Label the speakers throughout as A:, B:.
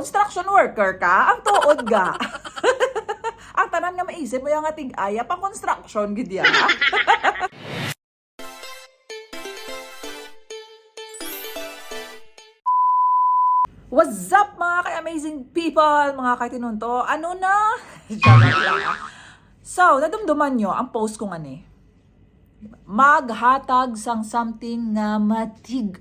A: Construction worker ka? Ang tuod ga. Ang tanan nga maisip mo yung ating aya pang construction gid ya. What's up mga ka-amazing people, mga kaitinunto? Ano na? Charot lang. So, nadumduman nyo ang post ko nga ni. Maghatag sang something nga matig.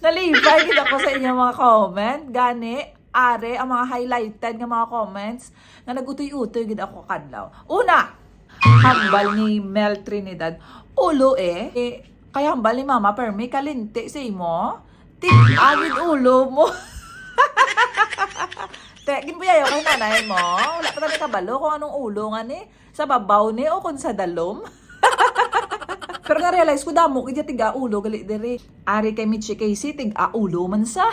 A: Nalipay kita ko sa inyong mga comment. Gani, are, ang mga highlighted nga mga comments na nagutoy-utoy gid ako kadlaw. Una, hambal ni Mel Trinidad. Ulo kaya hambal ni Mama Permi kalinti sa imo. Tig-agid ulo mo. Te, ginpuyayo kay nanay mo. Wala pa tabi kabalo kung anong ulo nga ni. Sa babaw ni o kung sa dalom. Pero na-realize ko damo kaya tiga ulo gali diri. Ari kay Michi Casey tiga ulo man sa.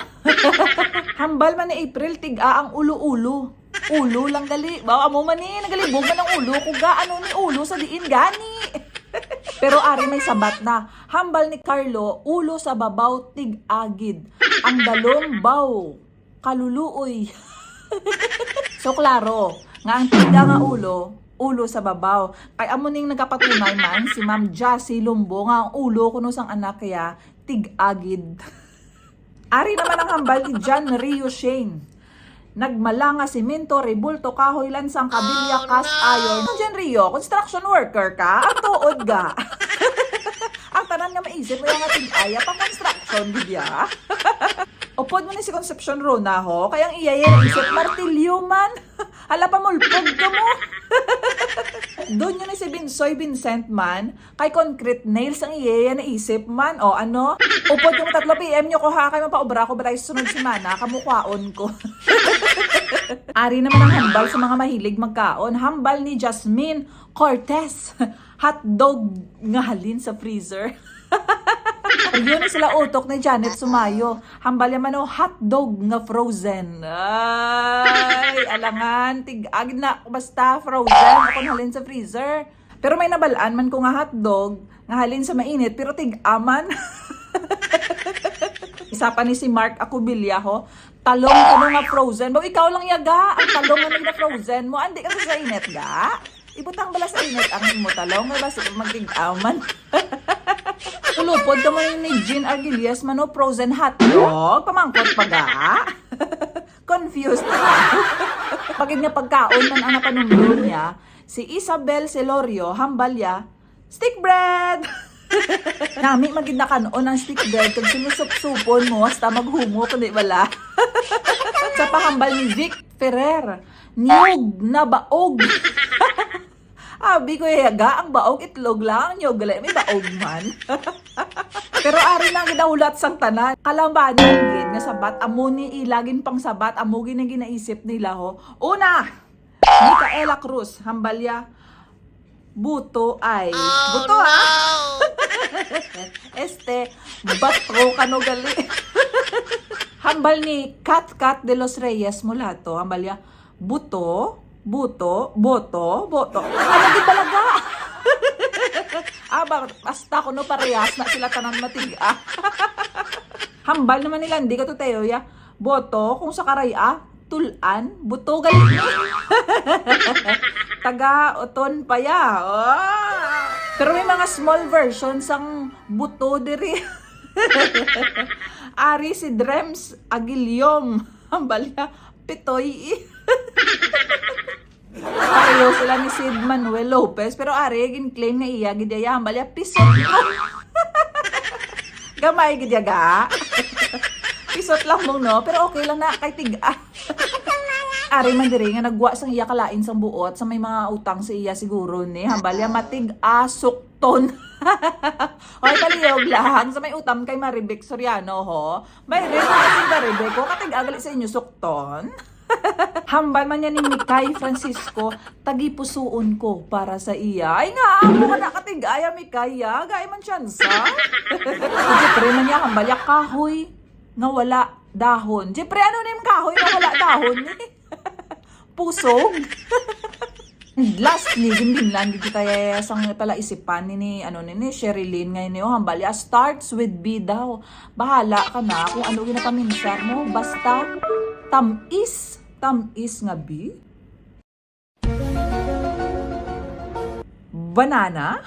A: Hambal man ni April tiga ang ulo-ulo. Ulo lang gali. Bawa mo man ni nagalibog man ang ulo ko ga ano ni ulo sa diin gani. Pero ari may sabat na. Hambal ni Carlo ulo sa babaw tig-agid. Ang dalom baw kaluluoy. So klaro nga ang tiga nga ulo sa babaw. Kay amo ning nagapatunay man si Ma'am Jassy Lumbo nga ang ulo kuno sang anak kaya tig-agid. Ari naman ang hambal ni John Rio Shane. Nagmala nga simento, rebulto, kahoy, lansang, kabilya, cast iron. John Rio, construction worker ka? Ang tuod ga. Ang tanan nga maisip mo yung ating aya pang construction gid ya. Upod mo ni si Concepcion Rona ho, kayang iya yan isip martilyo man. Hala pa mulpog ka mo. Doon yun ni si Binsoy Vincent man, kay concrete nails ang iya yan naisip man. O ano? Upod yung 3 PM nyo ko ha, kay mapaobra ko ba tayo sunod semana, kamukwaon ko. Ari naman ang hambal sa mga mahilig magkaon. Hambal ni Jasmine Cortez. Hotdog nga halin sa freezer. Yun sila utok ni Janet Sumayo. Hambal yaman o hotdog nga frozen. Ay, alangan. Tig-agid na basta frozen. Ako halin sa freezer. Pero may nabalaan man ko nga hotdog nga halin sa mainit. Pero tig-aman. Isa pa ni si Mark Acubilia ho. Talong ano nga frozen. Baw ikaw lang yaga. Ang talong nga na frozen mo. Andi ka sa init ga. Ibutang bala sa init ang mo talong. Nga ba sige magtig-aman. Ulupod ka mo ni Jean Arguilias man o frozen hotdog. Pamangkot pa ga. Confused na. Pagid nga pagkaon man ang napanumdum niya. Si Isabel Celorio Hambalya. Stick bread! Nami magid na kanon ang stick bread kag sinusup-supon mo hasta maghumo kundi wala. Sa pahambal ni Vic Ferrer, niyog na baog. Abi ko yaga ang baog itlog lang niyog gali may baog man. Pero ari na gidaulat sang tanan. Kalambanan gid nga sabat amo ni ilagin pang sabat amo ginaisip nila ho. Una, Micaela Cruz Hambalya. Buto ay buto ha. Bato kano gali. Hambal ni Kat de los Reyes Mulato. Hambalya boto. Ano di talaga? Basta ko no parehas na sila tanan matiga. Hambal naman nila hindi ka to tayo ya. Boto kung sa karaya tulan, buto gali. Taga uton pa ya. Oh. Pero may mga small versions ang buto diri. Ari si Drems Aguiliom. Hambalya pitoy. Pareho sila ni Sid Manuel Lopez pero ari gin-claim nga iya gid ya hambalya pisot ko. Gamay gid ya ga. Pisot lang mong no pero okay lang na kay tiga. Ari man diri nga nagwa sang iya kalain sang buot sa may mga utang sa iya siguro ni hambalya matig-asukton. Hoy kaliyog lang sa may utang kay Maribek Soriano ho. May rin si Maribek ko katig-agali sa inyo sukton. Hambal man yan ni Mikay Francisco, tagipusuon ko para sa iya. Ay nga, ako ka nakatigaya Mikay ya, gaya man siyansa. Jepre man niya, hambal ya kahoy nga wala dahon. Jepre, ano na yung kahoy nga wala dahon? Pusog. Lastly, ginbinlan gid tayo sang pala isipan ni Sherilyn ngayon niyo hambali. Starts with B daw. Bahala ka na kung ano ginapaminsar mo. Basta tamis. Tamis nga B. Banana.